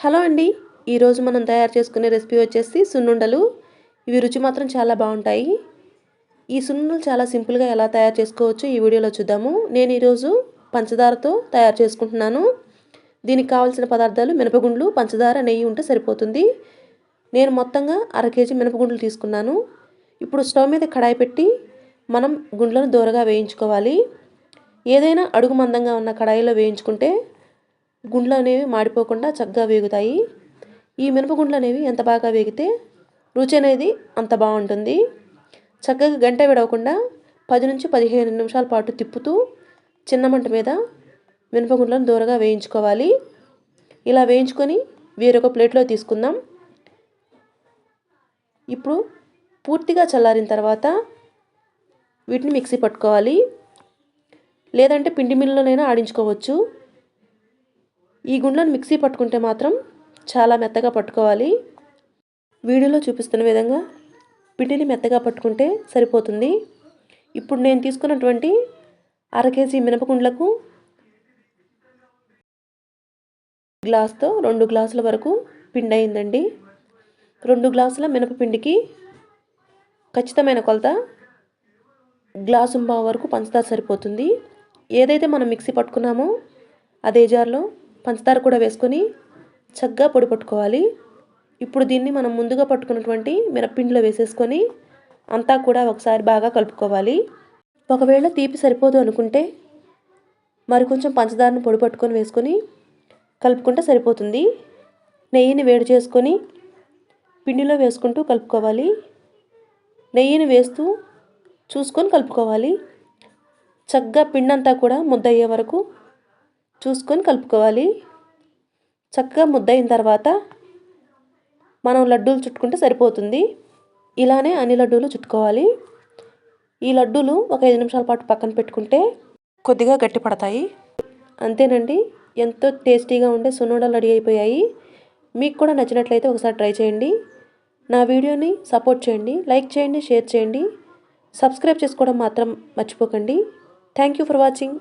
Hello అండి. ఈరోజు మనం తయారు చేసుకునే రెసిపీ వచ్చేసి సున్నుండలు. ఇవి రుచి మాత్రం చాలా బాగుంటాయి. ఈ సున్నుండలు చాలా సింపుల్గా ఎలా తయారు చేసుకోవచ్చో ఈ వీడియోలో చూద్దాము. నేను ఈరోజు పంచదారతో తయారు చేసుకుంటున్నాను. దీనికి కావాల్సిన పదార్థాలు మినపగుండ్లు, పంచదార, నెయ్యి ఉంటే సరిపోతుంది. నేను మొత్తంగా 1/2 కేజీ మినపగుండ్లు తీసుకున్నాను. ఇప్పుడు స్టవ్ మీద కడాయి పెట్టి మనం గుండ్లను దోరగా వేయించుకోవాలి. ఏదైనా అడుగు మందంగా ఉన్న కడాయిలో వేయించుకుంటే గుండ్లు అనేవి మాడిపోకుండా చక్కగా వేగుతాయి. ఈ మినపగుండ్లు అనేవి ఎంత బాగా వేగితే రుచి అనేది అంత బాగుంటుంది. చక్కగా గంట విడవకుండా 10 నుంచి 15 నిమిషాల పాటు తిప్పుతూ చిన్న మంట మీద మినపగుండ్లను దూరగా వేయించుకోవాలి. ఇలా వేయించుకొని వేరొక ప్లేట్లో తీసుకుందాం. ఇప్పుడు పూర్తిగా చల్లారిన తర్వాత వీటిని మిక్సీ పట్టుకోవాలి, లేదంటే పిండి మిల్లులోనైనా ఆడించుకోవచ్చు. ఈ గుండ్లను మిక్సీ పట్టుకుంటే మాత్రం చాలా మెత్తగా పట్టుకోవాలి. వీడియోలో చూపిస్తున్న విధంగా పిండిని మెత్తగా పట్టుకుంటే సరిపోతుంది. ఇప్పుడు నేను తీసుకున్నటువంటి 1/2 కేజీ మినపగుండ్లకు గ్లాస్తో 2 గ్లాసుల వరకు పిండి అయిందండి. 2 గ్లాసుల మినపపిండికి ఖచ్చితమైన కొలత గ్లాసుంబావు వరకు పంచదార సరిపోతుంది. ఏదైతే మనం మిక్సీ పట్టుకున్నామో అదే జార్లో పంచదార కూడా వేసుకొని చక్కగా పొడి పట్టుకోవాలి. ఇప్పుడు దీన్ని మనం ముందుగా పట్టుకున్నటువంటి మినప్పిండిలో వేసేసుకొని అంతా కూడా ఒకసారి బాగా కలుపుకోవాలి. ఒకవేళ తీపి సరిపోదు అనుకుంటే మరి కొంచెం పంచదారను పొడి పట్టుకొని వేసుకొని కలుపుకుంటే సరిపోతుంది. నెయ్యిని వేడి చేసుకొని పిండిలో వేసుకుంటూ కలుపుకోవాలి. నెయ్యిని వేస్తూ చూసుకొని కలుపుకోవాలి. చక్కగా పిండి అంతా కూడా ముద్దయ్యే వరకు చూసుకొని కలుపుకోవాలి. చక్కగా ముద్దయిన తర్వాత మనం లడ్డూలు చుట్టుకుంటే సరిపోతుంది. ఇలానే అన్ని లడ్డూలు చుట్టుకోవాలి. ఈ లడ్డూలు ఒక 5 నిమిషాల పాటు పక్కన పెట్టుకుంటే కొద్దిగా గట్టి పడతాయి. అంతేనండి, ఎంతో టేస్టీగా ఉండే సున్నుండలు రెడీ అయిపోయాయి. మీకు కూడా నచ్చినట్లయితే ఒకసారి ట్రై చేయండి. నా వీడియోని సపోర్ట్ చేయండి, లైక్ చేయండి, షేర్ చేయండి, సబ్స్క్రైబ్ చేసుకోవడం మాత్రం మర్చిపోకండి. Thank you for watching.